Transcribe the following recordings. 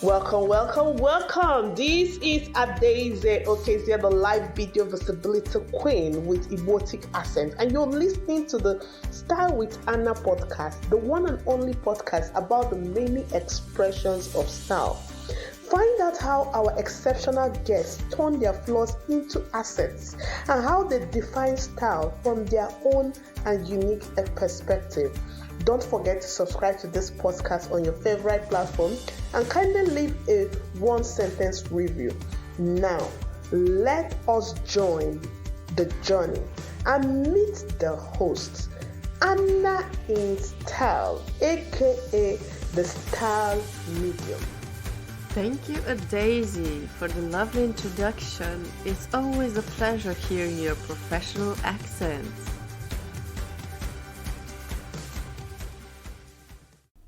Welcome, welcome, welcome. This is Adeze Okezie, the live video visibility queen with erotic accent, and you're listening to the Style with Anna podcast, the one and only podcast about the many expressions of style. Find out how our exceptional guests turn their flaws into assets and how they define style from their own and unique perspective. Don't forget to subscribe to this podcast on your favorite platform and kindly leave a one-sentence review. Now, let us join the journey and meet the host, Anna in Style, aka the Style Medium. Thank you, Daisy, for the lovely introduction. It's always a pleasure hearing your professional accents.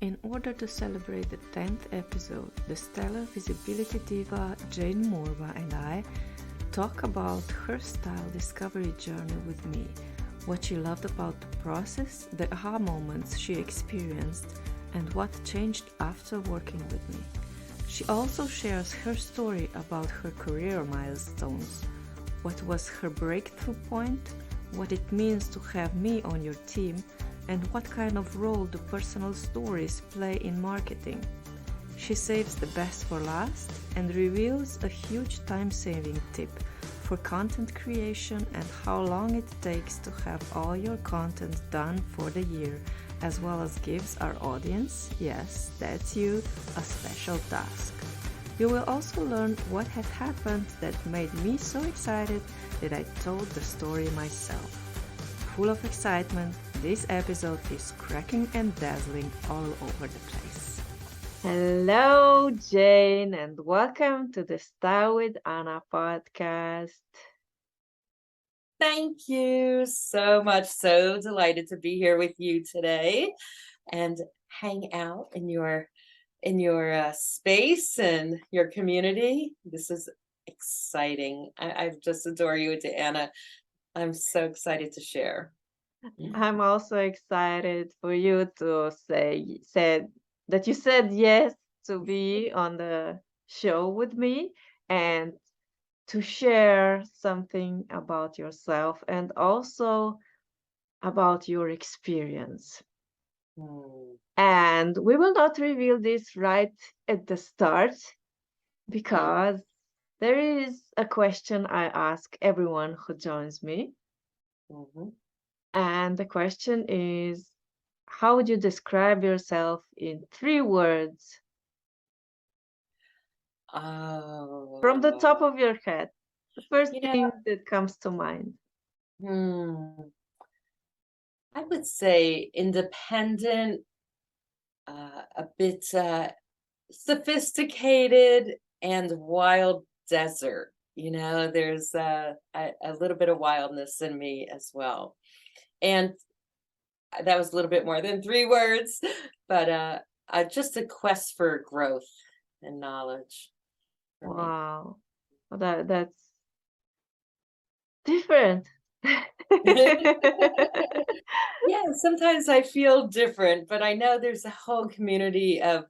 In order to celebrate the 10th episode, the stellar visibility diva Jane Morva and I talk about her style discovery journey with me, what she loved about the process, the aha moments she experienced, and what changed after working with me. She also shares her story about her career milestones, what was her breakthrough point, what it means to have me on your team, and what kind of role do personal stories play in marketing. She saves the best for last and reveals a huge time-saving tip for content creation and how long it takes to have all your content done for the year, as well as gives our audience, yes, that's you, a special task. You will also learn what had happened that made me so excited that I told the story myself. Full of excitement, this episode is cracking and dazzling all over the place. Hello, Jane, and welcome to the Style with Anna podcast. Thank you so much. So delighted to be here with you today and hang out in your space and your community. This is exciting. I just adore you, Anna. I'm so excited to share. I'm also excited for you to said that you said yes to be on the show with me and to share something about yourself and also about your experience. And we will not reveal this right at the start because there is a question I ask everyone who joins me. And the question is, how would you describe yourself in 3 words? From the top of your head, the first thing that comes to mind. I would say independent, a bit sophisticated, and wild desert. There's a little bit of wildness in me as well. And that was a little bit more than 3 words, but just a quest for growth and knowledge. Wow. Well, that's different. Yeah, sometimes I feel different, but I know there's a whole community of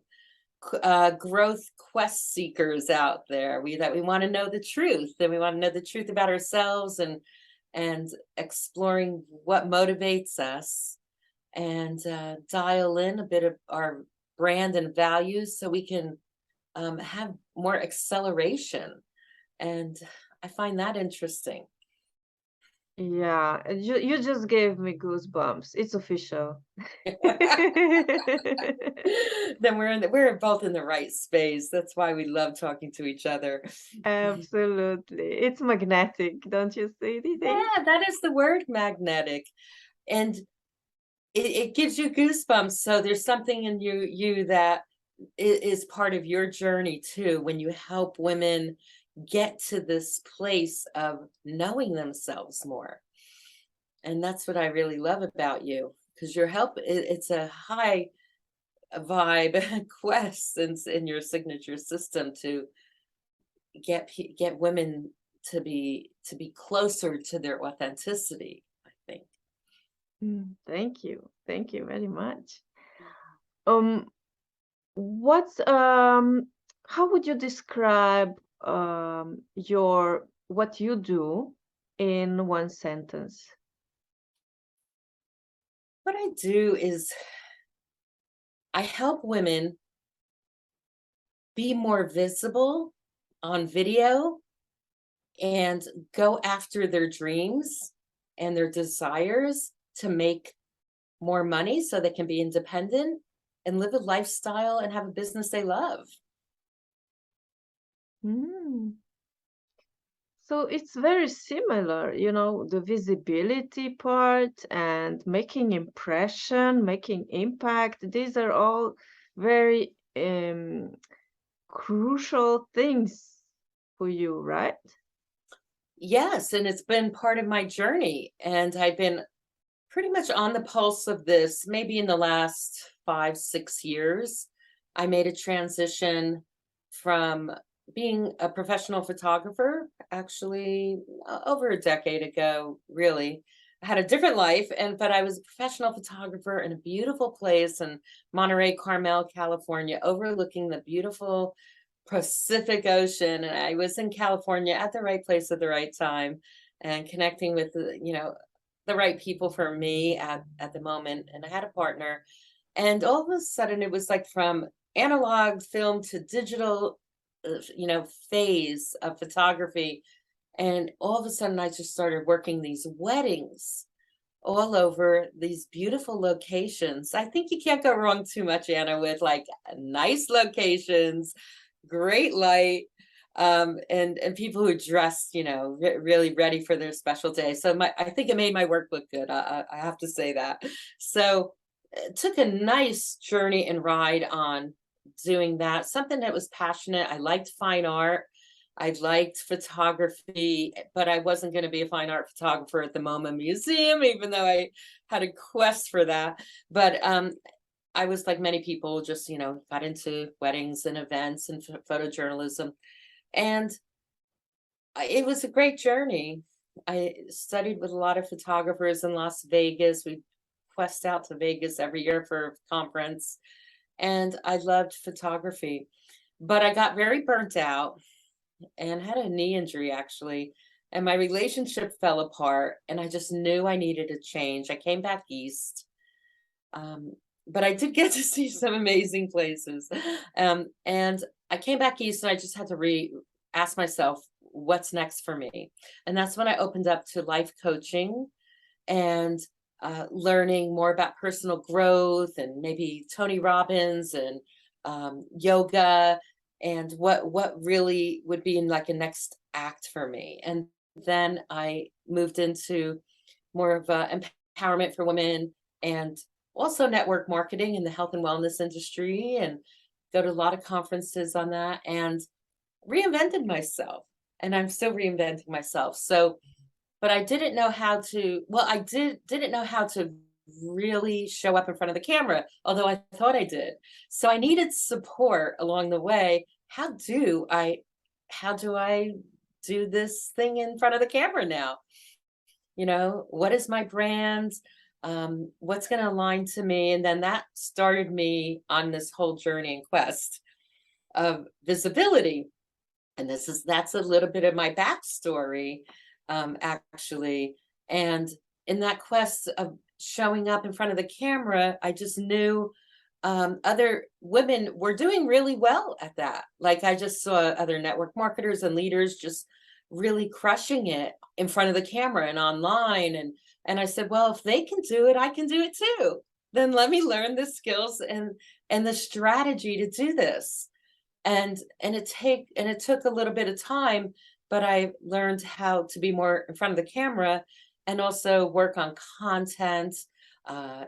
growth quest seekers out there. That we want to know the truth, and we want to know the truth about ourselves and exploring what motivates us and dial in a bit of our brand and values so we can have more acceleration. And I find that interesting. Yeah, you just gave me goosebumps. It's official. Then we're both in the right space. That's why we love talking to each other. Absolutely. It's magnetic, don't you see? Yeah, that is the word, magnetic. And it gives you goosebumps. So there's something in you that is part of your journey too, when you help women get to this place of knowing themselves more. And that's what I really love about you, because your help, it's a high vibe quest in your signature system to get women to be closer to their authenticity, I think. Thank you very much. how would you describe what you do in one sentence? What I do is I help women be more visible on video and go after their dreams and their desires to make more money so they can be independent and live a lifestyle and have a business they love. Mm. So it's very similar, the visibility part and making impression, making impact. These are all very crucial things for you, right? Yes, and it's been part of my journey. And I've been pretty much on the pulse of this maybe in the last 5, 6 years. I made a transition from being a professional photographer, actually over a decade ago, really. I had a different life, but I was a professional photographer in a beautiful place in Monterey, Carmel, California, overlooking the beautiful Pacific Ocean. And I was in California at the right place at the right time and connecting with the right people for me at the moment. And I had a partner. And all of a sudden it was like from analog film to digital, phase of photography. And all of a sudden I just started working these weddings all over these beautiful locations. I think you can't go wrong too much, Anna, with like nice locations, great light, and people who dress, really ready for their special day. So I think it made my work look good. I have to say that. So it took a nice journey and ride on doing that. Something that was passionate. I liked fine art. I liked photography, but I wasn't going to be a fine art photographer at the MoMA Museum, even though I had a quest for that. But I was like many people, just, got into weddings and events and photojournalism. And it was a great journey. I studied with a lot of photographers in Las Vegas. We quest out to Vegas every year for a conference. And I loved photography. But I got very burnt out and had a knee injury, actually. And my relationship fell apart. And I just knew I needed a change. I came back east. But I did get to see some amazing places. And I came back east and I just had to ask myself, what's next for me? And that's when I opened up to life coaching and learning more about personal growth and maybe Tony Robbins and yoga and what really would be in like a next act for me. And then I moved into more of empowerment for women and also network marketing in the health and wellness industry, and go to a lot of conferences on that and reinvented myself. And I'm still reinventing myself. So, but I didn't know how to, didn't know how to really show up in front of the camera, although I thought I did. So I needed support along the way. How do I do this thing in front of the camera now? What is my brand? What's going to align to me? And then that started me on this whole journey and quest of visibility. And that's a little bit of my backstory, actually. And in that quest of showing up in front of the camera, I just knew other women were doing really well at that. Like I just saw other network marketers and leaders just really crushing it in front of the camera and online. And I said, well, if they can do it, I can do it too. Then let me learn the skills and the strategy to do this. And it took a little bit of time, but I learned how to be more in front of the camera and also work on content.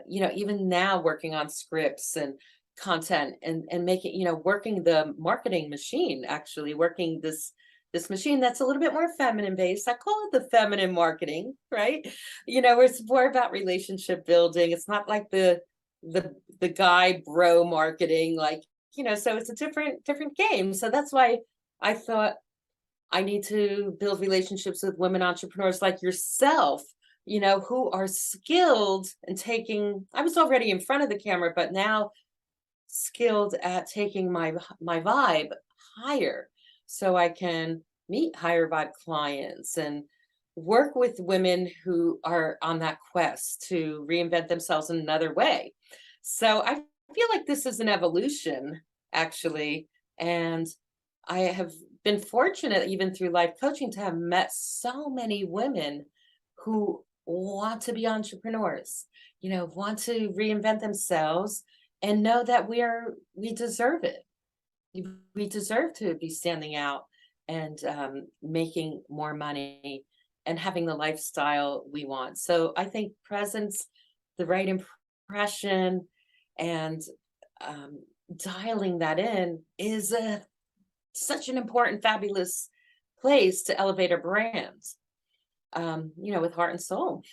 Even now working on scripts and content and making, working the marketing machine, actually working this machine that's a little bit more feminine based. I call it the feminine marketing, right? Where it's more about relationship building. It's not like the guy bro marketing, like, so it's a different game. So that's why I thought I need to build relationships with women entrepreneurs like yourself, who are skilled in I was already in front of the camera, but now skilled at taking my vibe higher so I can meet higher vibe clients and work with women who are on that quest to reinvent themselves in another way. So I feel like this is an evolution, actually. And I have been fortunate, even through life coaching, to have met so many women who want to be entrepreneurs, want to reinvent themselves and know that we deserve it. We deserve to be standing out and making more money and having the lifestyle we want. So I think presence, the right impression, and dialing that in is such an important, fabulous place to elevate a brand, with heart and soul.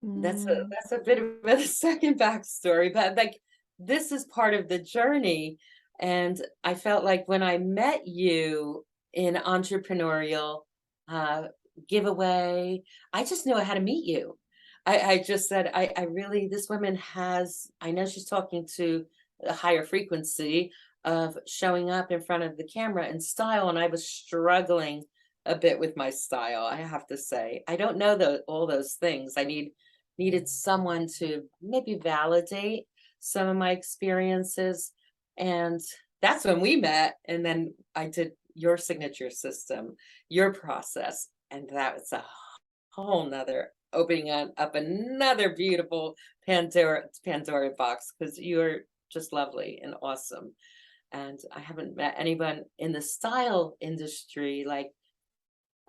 That's a bit of a second backstory, but like this is part of the journey. And I felt like when I met you in entrepreneurial giveaway, I just knew I had to meet you. I just said, I really, this woman I know she's talking to a higher frequency of showing up in front of the camera in style. And I was struggling a bit with my style, I have to say. I don't know all those things. I needed someone to maybe validate some of my experiences. And that's when we met. And then I did your signature system, your process. And that was a whole nother opening up another beautiful Pandora box, because you're just lovely and awesome. And I haven't met anyone in the style industry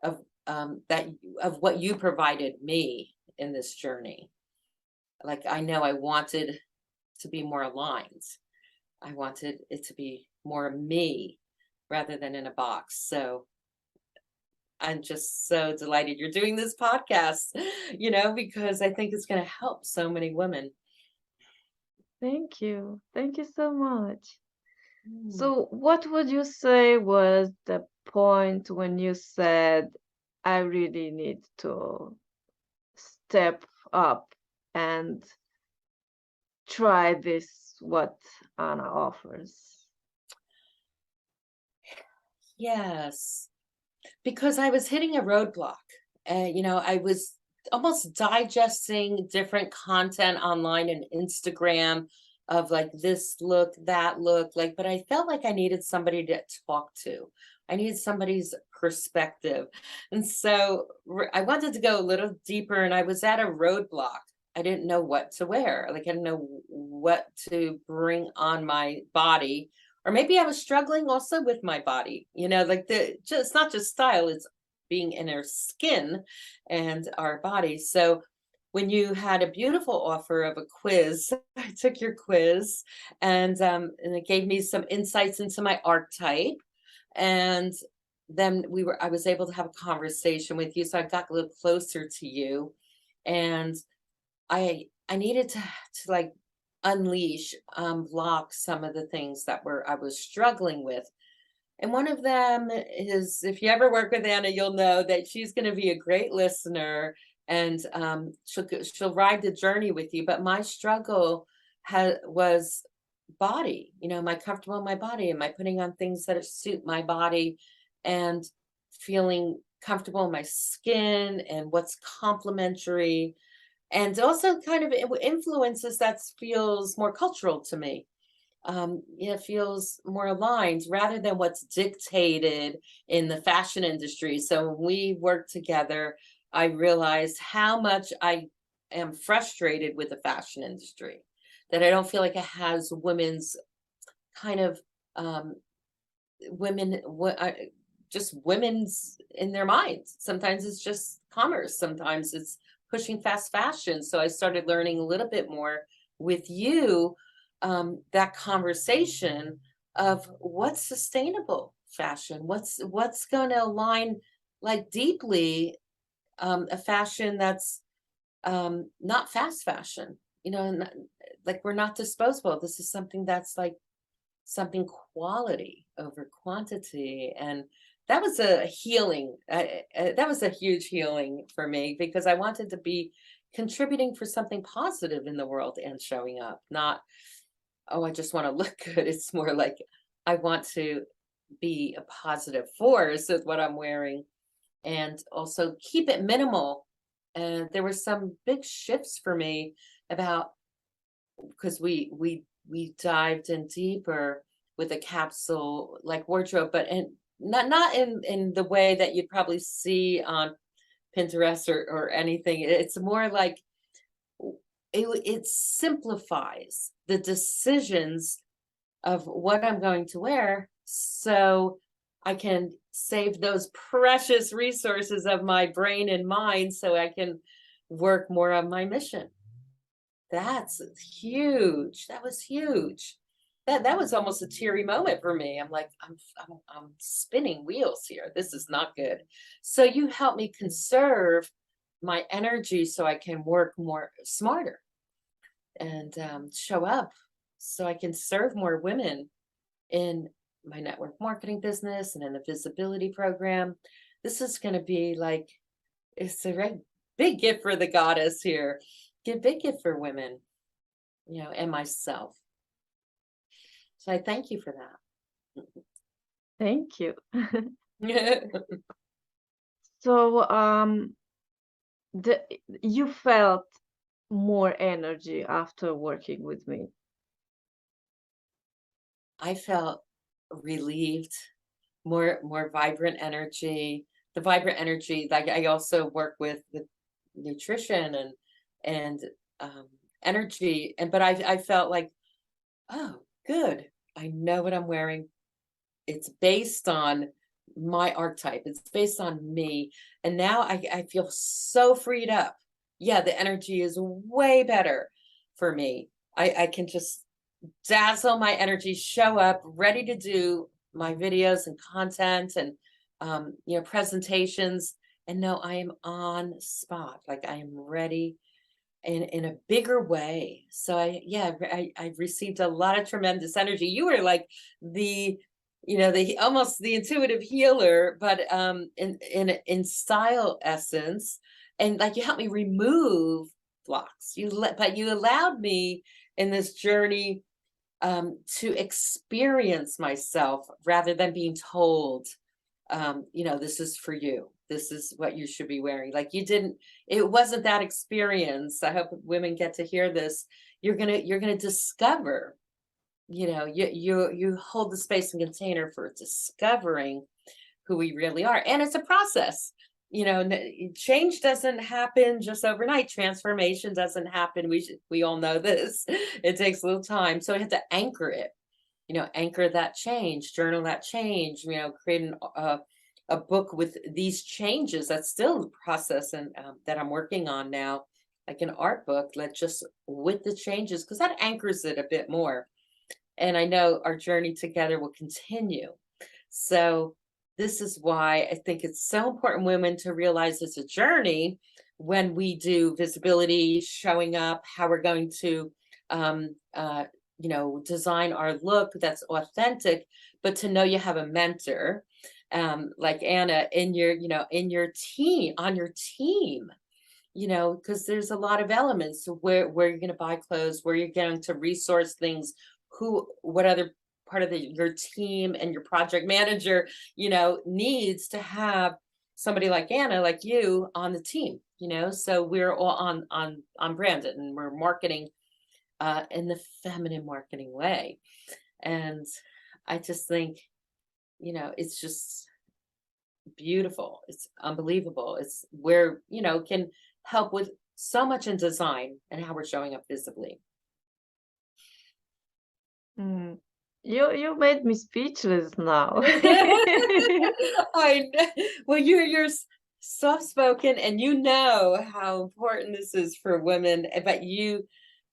of what you provided me in this journey. Like, I know I wanted to be more aligned. I wanted it to be more me rather than in a box. So I'm just so delighted you're doing this podcast, because I think it's going to help so many women. Thank you. Thank you so much. So what would you say was the point when you said, I really need to step up and try this, what Anna offers? Yes, because I was hitting a roadblock. I was almost digesting different content online and Instagram of like this look, that look, but I felt like I needed somebody to talk to. I needed somebody's perspective. And so I wanted to go a little deeper, and I was at a roadblock. I didn't know what to wear. I didn't know what to bring on my body. Or maybe I was struggling also with my body, it's not just style, it's being in our skin and our body. So when you had a beautiful offer of a quiz, I took your quiz, and it gave me some insights into my archetype. And then I was able to have a conversation with you. So I got a little closer to you, and I needed to unleash, block some of the things that I was struggling with. And one of them is, if you ever work with Anna, you'll know that she's going to be a great listener, and she'll ride the journey with you. But my struggle was body. Am I comfortable in my body? Am I putting on things that suit my body, and feeling comfortable in my skin, and what's complementary? And also kind of influences that feels more cultural to me. It feels more aligned rather than what's dictated in the fashion industry. So when we work together, I realized how much I am frustrated with the fashion industry, that I don't feel like it has women's kind of just women's in their minds. Sometimes it's just commerce. Sometimes it's pushing fast fashion. So I started learning a little bit more with you, that conversation of what's sustainable fashion, what's going to align deeply, a fashion that's not fast fashion, we're not disposable. This is something that's something quality over quantity. And that was a healing. That was a huge healing for me, because I wanted to be contributing for something positive in the world and showing up. Not, oh, I just want to look good. It's more like I want to be a positive force with what I'm wearing, and also keep it minimal. And there were some big shifts for me about, because we dived in deeper with a capsule like wardrobe, but and not in the way that you'd probably see on Pinterest or anything. It's more like it simplifies the decisions of what I'm going to wear, so I can save those precious resources of my brain and mind so I can work more on my mission. That's huge. That was huge. That was almost a teary moment for me. I'm like, I'm spinning wheels here. This is not good. So you help me conserve my energy so I can work more smarter and show up so I can serve more women in my network marketing business and in the visibility program. This is going to be like, it's a big gift for the goddess here. Big gift for women, and myself. So I thank you for that. Thank you. So you felt more energy after working with me. I felt relieved, more vibrant energy. The vibrant energy, like I also work with nutrition and energy, but I felt like, oh, good. I know what I'm wearing. It's based on my archetype. It's based on me. And now I feel so freed up. Yeah, the energy is way better for me. I can just dazzle my energy, show up, ready to do my videos and content and presentations, and know I am on spot. Like I am ready in a bigger way. So I received a lot of tremendous energy. You were like the almost the intuitive healer, but in style essence, and like you helped me remove blocks. But you allowed me in this journey to experience myself rather than being told, this is for you. This is what you should be wearing. Like it wasn't that experience. I hope women get to hear this. You're gonna discover, you hold the space and container for discovering who we really are. And it's a process. Change doesn't happen just overnight. Transformation doesn't happen. We all know this. It takes a little time. So I have to anchor it, anchor that change, journal that change, create a book with these changes. That's still a process and that I'm working on now, like an art book, just with the changes, because that anchors it a bit more. And I know our journey together will continue. So this is why I think it's so important, women, to realize it's a journey when we do visibility, showing up, how we're going to design our look that's authentic, but to know you have a mentor like Anna in your team, on your team, because there's a lot of elements of where you're going to buy clothes, where you're going to resource things, what other part of your team and your project manager, needs to have somebody like Anna, like you, on the team, so we're all on branded, and we're marketing in the feminine marketing way. And I just think, it's just beautiful. It's unbelievable. It's where, can help with so much in design and how we're showing up visibly. You made me speechless now. I know. Well, you're soft spoken, and how important this is for women. But and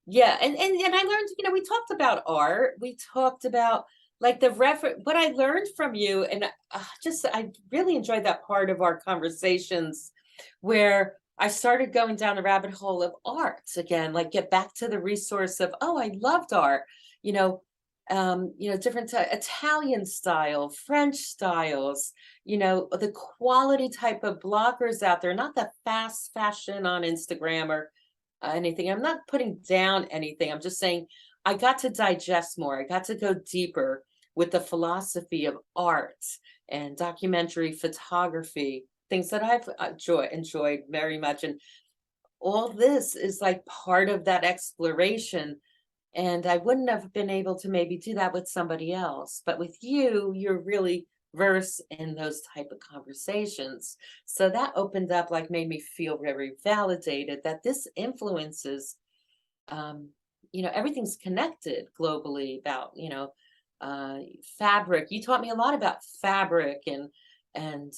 I learned, we talked about art. We talked about like what I learned from you, and I really enjoyed that part of our conversations where I started going down the rabbit hole of art again, like get back to the resource of, I loved art, different Italian style, French styles, the quality type of bloggers out there, not the fast fashion on Instagram or anything. I'm not putting down anything. I'm just saying I got to digest more. I got to go deeper with the philosophy of art and documentary photography, things that I've enjoyed very much. And all this is like part of that exploration. And I wouldn't have been able to maybe do that with somebody else. But with you, you're really versed in those type of conversations. So that opened up, like made me feel very validated that this influences, everything's connected globally about, fabric. You taught me a lot about fabric and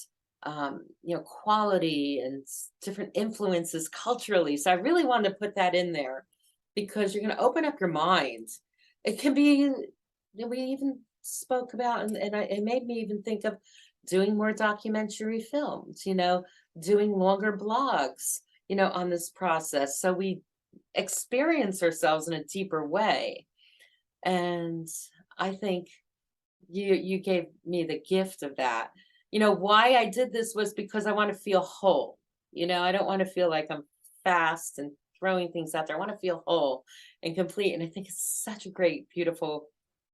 quality and different influences culturally. So I really wanted to put that in there because you're going to open up your mind. It can be, we even spoke about, and it made me even think of doing more documentary films, doing longer blogs, on this process. So we experience ourselves in a deeper way. And I think you gave me the gift of that. Why I did this was because I want to feel whole. I don't want to feel like I'm fast and throwing things out there. I want to feel whole and complete. And I think it's such a great, beautiful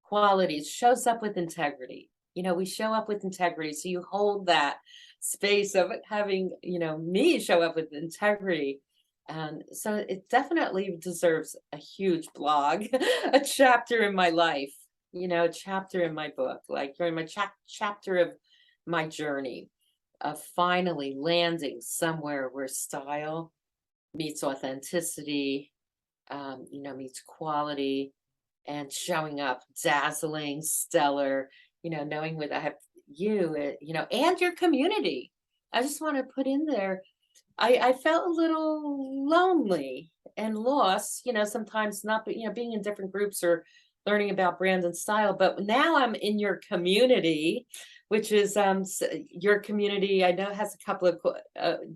quality. It shows up with integrity. We show up with integrity. So you hold that space of having, me show up with integrity. And so it definitely deserves a huge blog, a chapter in my life, a chapter in my book, like during my chapter of my journey of finally landing somewhere where style meets authenticity, meets quality, and showing up dazzling, stellar, knowing that I have you, and your community. I just want to put in there, I felt a little lonely and lost, sometimes not, being in different groups or learning about brand and style. But now I'm in your community, which is your community. I know has a couple of,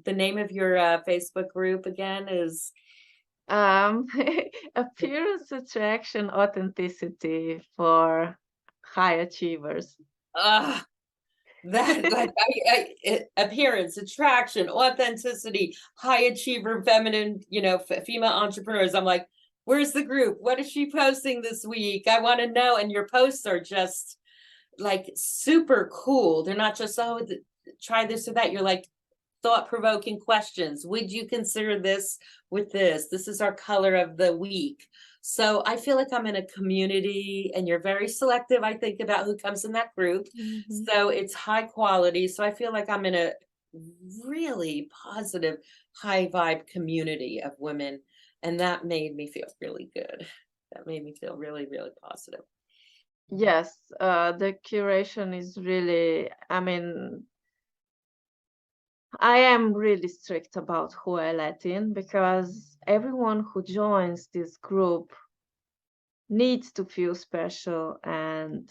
the name of your Facebook group again is? Appearance, attraction, authenticity for high achievers. That like appearance, attraction, authenticity, high achiever, feminine, female entrepreneurs. I'm like, where's the group? What is she posting this week? I want to know. And your posts are just like super cool. They're not just, try this or that. You're like thought-provoking questions. Would you consider this with this? This is our color of the week. So I feel like I'm in a community, and you're very selective, I think, about who comes in that group. Mm-hmm. So it's high quality. So I feel like I'm in a really positive, high vibe community of women. And that made me feel really good. That made me feel really, really positive. Yes, the curation is really, I am really strict about who I let in, because everyone who joins this group needs to feel special and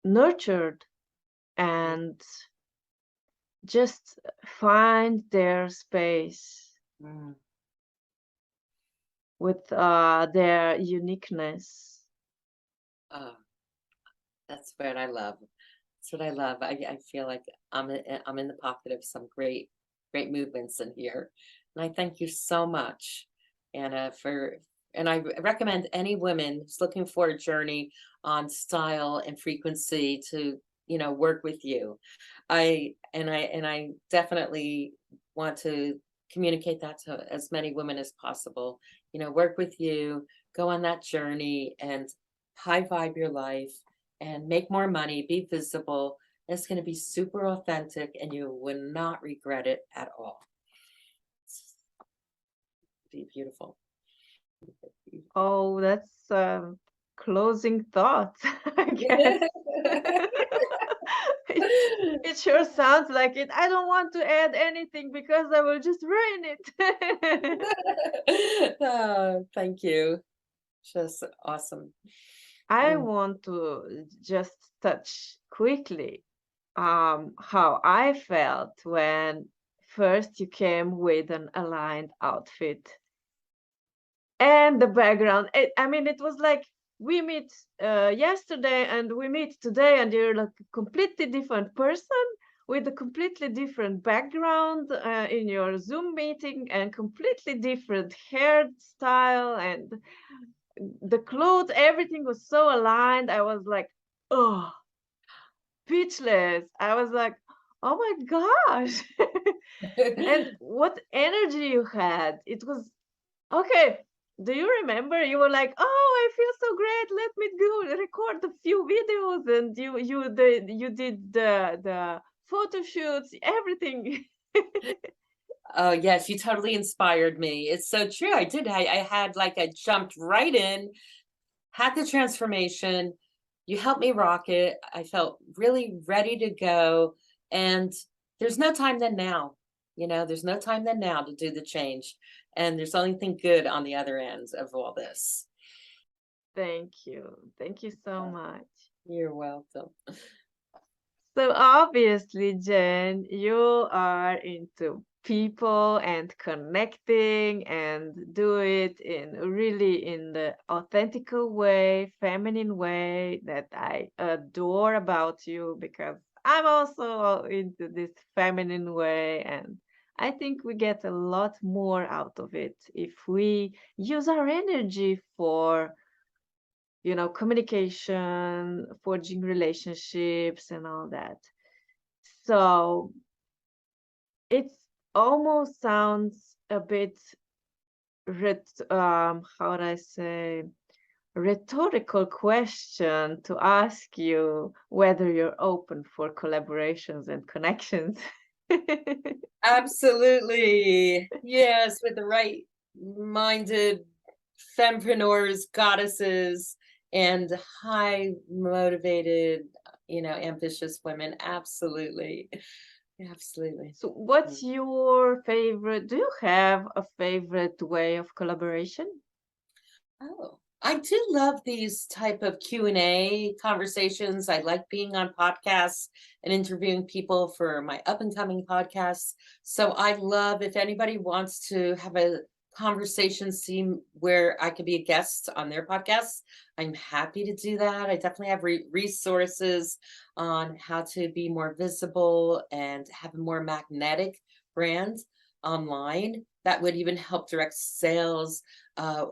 nurtured and just find their space with their uniqueness. That's what I love. That's what I love. I feel like I'm in the pocket of some great movements in here, and I thank you so much, Anna, and I recommend any woman who's looking for a journey on style and frequency to work with you. I definitely want to communicate that to as many women as possible. Work with you, go on that journey, and high vibe your life. And make more money, be visible. It's going to be super authentic, and you will not regret it at all. Be beautiful. Oh, that's closing thoughts, I guess. It sure sounds like it. I don't want to add anything because I will just ruin it. Thank you. Just awesome. I want to just touch quickly how I felt when first you came with an aligned outfit and the background. It was like we meet yesterday and we meet today, and you're like a completely different person with a completely different background in your Zoom meeting, and completely different hairstyle, and the clothes, everything was so aligned. I was like, oh, speechless. I was like, oh my gosh. And what energy you had. It was okay. Do you remember? You were like, oh, I feel so great. Let me go record a few videos. And you did the photo shoots, everything. Oh yes, you totally inspired me. It's so true. I did. I had like I jumped right in, had the transformation. You helped me rock it. I felt really ready to go. And there's no time than now. There's no time than now to do the change. And there's only thing good on the other end of all this. Thank you. Thank you so much. You're welcome. So obviously, Jen, you are into people and connecting and do it in the authentical way, feminine way that I adore about you because I'm also into this feminine way, and I think we get a lot more out of it if we use our energy for communication, forging relationships, and all that. So it almost sounds a bit, how would I say, rhetorical question to ask you whether you're open for collaborations and connections. Absolutely. Yes, with the right minded fempreneurs, goddesses, and high motivated, ambitious women. Absolutely. Absolutely. So what's your favorite? Do you have a favorite way of collaboration? Oh, I do love these type of Q&A conversations. I like being on podcasts and interviewing people for my up and coming podcasts. So I love if anybody wants to have a conversation scene where I could be a guest on their podcast, I'm happy to do that. I definitely have resources on how to be more visible and have a more magnetic brand online that would even help direct sales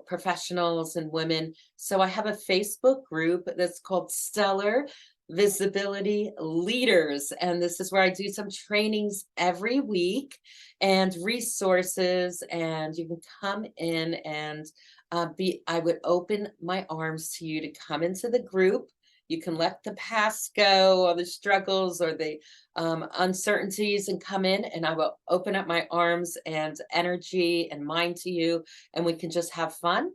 professionals and women. So I have a Facebook group that's called Stellar Visibility Leaders. And this is where I do some trainings every week and resources. And you can come in and I would open my arms to you to come into the group. You can let the past go, or the struggles, or the uncertainties, and come in, and I will open up my arms and energy and mind to you, and we can just have fun.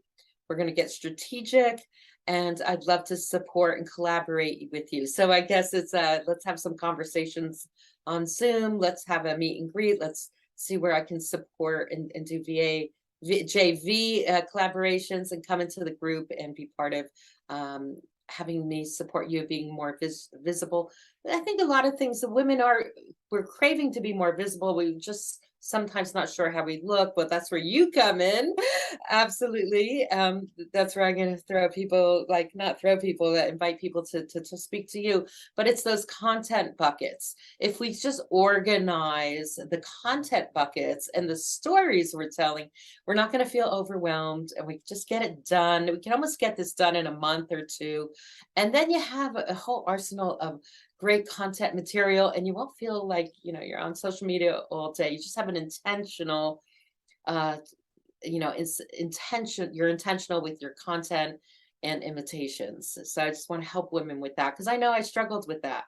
We're going to get strategic, and I'd love to support and collaborate with you. So I guess it's let's have some conversations on Zoom. Let's have a meet and greet. Let's see where I can support and do JV collaborations, and come into the group and be part of having me support you being more visible. I think a lot of things, the women we're craving to be more visible. We just sometimes not sure how we look, but that's where you come in. Absolutely. That's where I'm going to throw people, like not throw people, that invite people to speak to you. But it's those content buckets. If we just organize the content buckets and the stories we're telling, we're not going to feel overwhelmed, and we just get it done. We can almost get this done in a month or two. And then you have a whole arsenal of great content material, and you won't feel like you're on social media all day. You just have an intentional you're intentional with your content and invitations. So I just want to help women with that, because I know I struggled with that,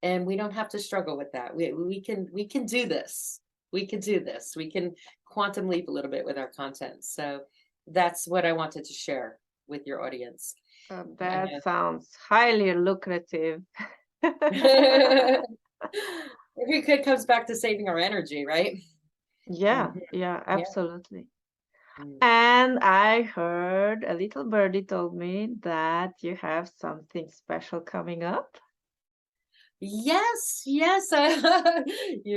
and we don't have to struggle with that. We can do this. We can do this. We can quantum leap a little bit with our content. So that's what I wanted to share with your audience. That sounds highly lucrative. Every kid comes back to saving our energy, right? Yeah, absolutely. And I heard a little birdie told me that you have something special coming up. Yes. You're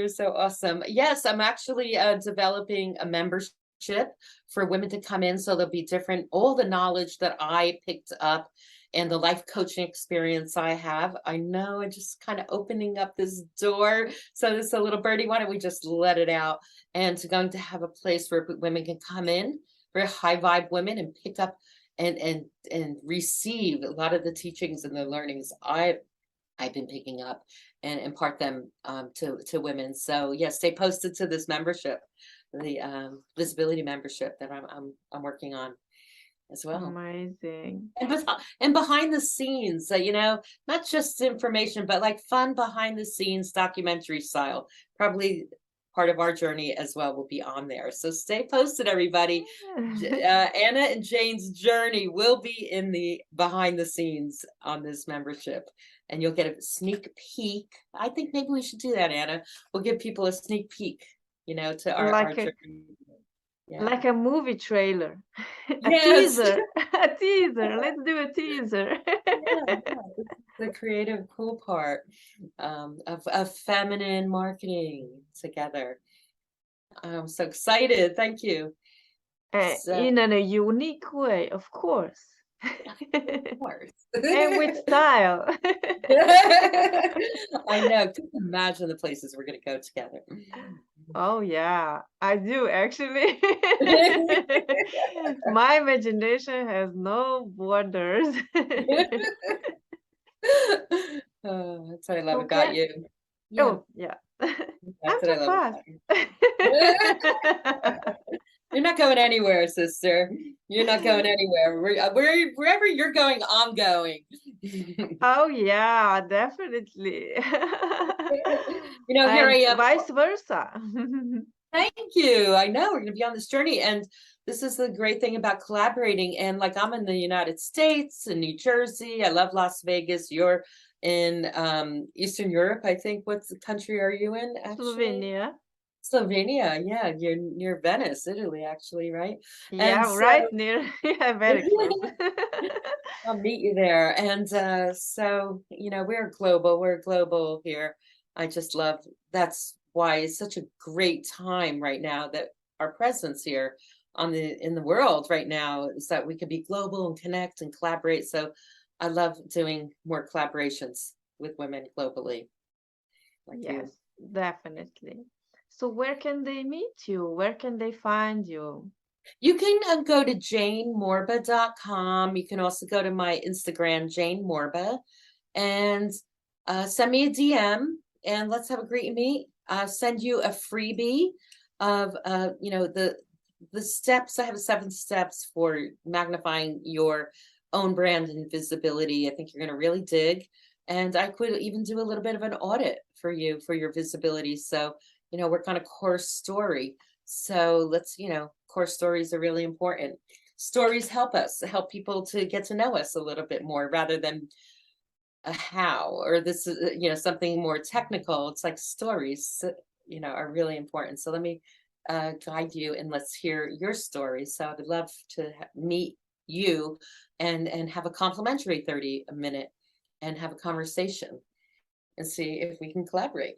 so awesome. Yes, I'm actually developing a membership for women to come in. So there'll be all the knowledge that I picked up and the life coaching experience I have. I know I'm just kind of opening up this door. So this is a little birdie. Why don't we just let it out? And going to have a place where women can come in, very high vibe women, and pick up and receive a lot of the teachings and the learnings I've been picking up and impart them to women. So yes, stay posted to this membership, the visibility membership that I'm working on as well. Amazing. And behind the scenes, not just information, but like fun behind the scenes documentary style. Probably part of our journey as well will be on there. So stay posted, everybody. Anna and Jane's journey will be in the behind the scenes on this membership, and you'll get a sneak peek. I think maybe we should do that, Anna. We'll give people a sneak peek, to our journey. Yeah. Like a movie trailer. A yes. teaser. A teaser. Let's do a teaser. Yeah. The creative cool part of feminine marketing together. I'm so excited. Thank you. In a unique way, of course. Of course. And with style. I know. Just imagine the places we're going to go together. Oh yeah, I do actually. My imagination has no borders. Oh, that's what I love about you. Yeah. Oh yeah. I'm so fast. You're not going anywhere, sister. You're not going anywhere. Wherever you're going, I'm going. Oh yeah, definitely. Here I am. Vice versa. Thank you. I know we're going to be on this journey, and this is the great thing about collaborating. And like, I'm in the United States, in New Jersey. I love Las Vegas. You're in Eastern Europe, I think. What country are you in, actually? Slovenia. Yeah, you're near Venice, Italy, actually, right? Yeah, and right near. Yeah, very close. I'll meet you there. And so we're global here. I just love, that's why it's such a great time right now that our presence here in the world right now is that we can be global and connect and collaborate. So I love doing more collaborations with women globally. Yes, definitely. So where can they meet you? Where can they find you? You can go to janemorba.com. You can also go to my Instagram, Jane Morba, and send me a DM, and let's have a great meet. I'll send you a freebie of the steps. I have 7 steps for magnifying your own brand and visibility. I think you're going to really dig. And I could even do a little bit of an audit for you for your visibility. So, we're kind of core story. So let's, core stories are really important. Stories help people to get to know us a little bit more rather than a how, or this is, something more technical. It's like stories, are really important. So let me guide you and let's hear your story. So I would love to meet you and have a complimentary 30-minute and have a conversation and see if we can collaborate.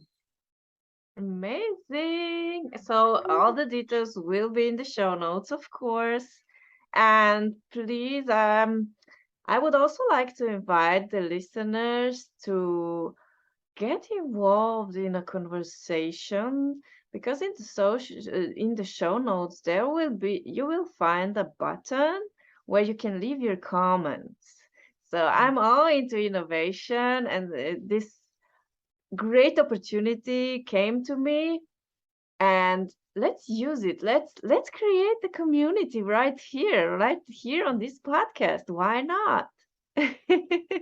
Amazing. So all the details will be in the show notes, of course. And please, I would also like to invite the listeners to get involved in a conversation, because in the show notes you will find a button where you can leave your comments. So I'm all into innovation, and this great opportunity came to me, and let's use it. Let's create the community right here on this podcast. Why not?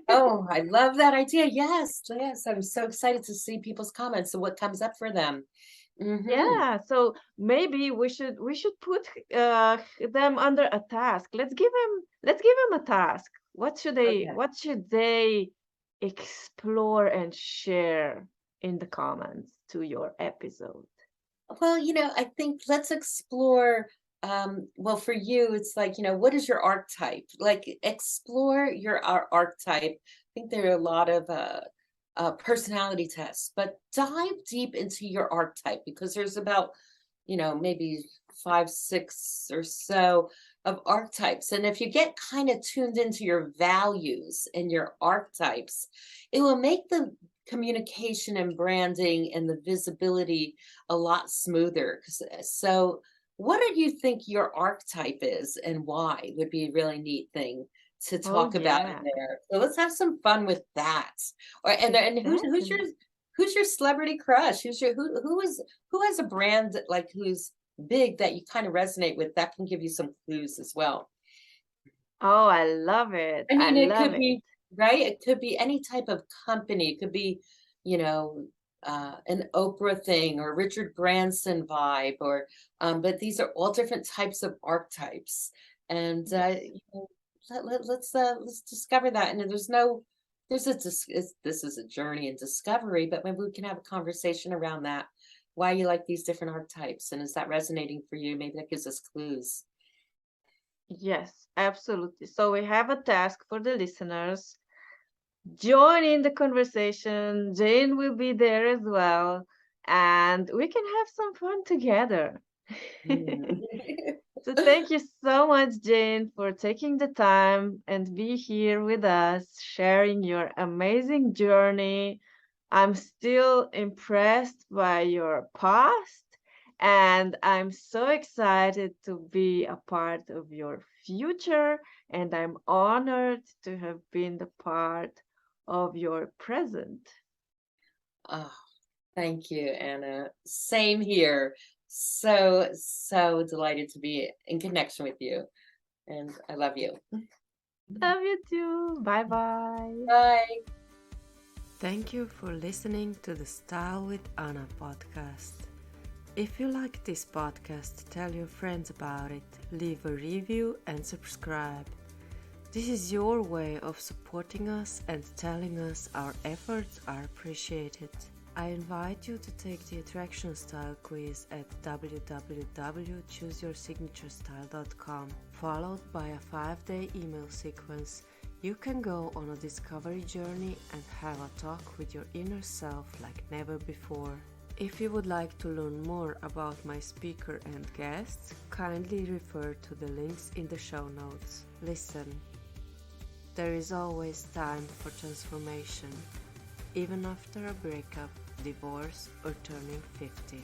Oh, I love that idea. Yes. I'm so excited to see people's comments and what comes up for them. Mm-hmm. Yeah, so maybe we should put them under a task. Let's give them a task. What should they explore and share in the comments to your episode? Well, I think let's explore. Well, for you, it's like, what is your archetype? Like, explore your archetype. I think there are a lot of personality tests, but dive deep into your archetype, because there's about, maybe 5, 6 or so of archetypes. And if you get kind of tuned into your values and your archetypes, it will make the communication and branding and the visibility a lot smoother. So what do you think your archetype is and why would be a really neat thing to Oh, talk about in yeah, there. So let's have some fun with that. Or and definitely. who's your celebrity crush? Who has a brand like who's big that you kind of resonate with that can give you some clues as well. Oh, I love it. I I mean, it love could it. be right. It could be any type of company. It could be, you know, an Oprah thing or Richard Branson vibe, or but these are all different types of archetypes, and Yes. let's discover that. And this is a journey and discovery, but maybe we can have a conversation around that. Why you like these different archetypes, and is that resonating for you? Maybe that gives us clues. Yes, absolutely. So we have a task for the listeners. Join in the conversation. Jane will be there as well, and we can have some fun together. Mm. So thank you so much, Jane, for taking the time and be here with us, sharing your amazing journey. I'm still impressed by your past, and I'm so excited to be a part of your future, and I'm honored to have been the part of your present. Oh, thank you, Anna. Same here. So delighted to be in connection with you. And I love you. Love you too. Bye bye. Bye. Thank you for listening to the Style with Anna podcast. If you like this podcast, tell your friends about it, leave a review and subscribe. This is your way of supporting us and telling us our efforts are appreciated. I invite you to take the Attraction Style quiz at www.chooseyoursIgnatureStyle.com, followed by a 5-day email sequence. You can go on a discovery journey and have a talk with your inner self like never before. If you would like to learn more about my speaker and guests, kindly refer to the links in the show notes. Listen, there is always time for transformation, even after a breakup, divorce, or turning 50.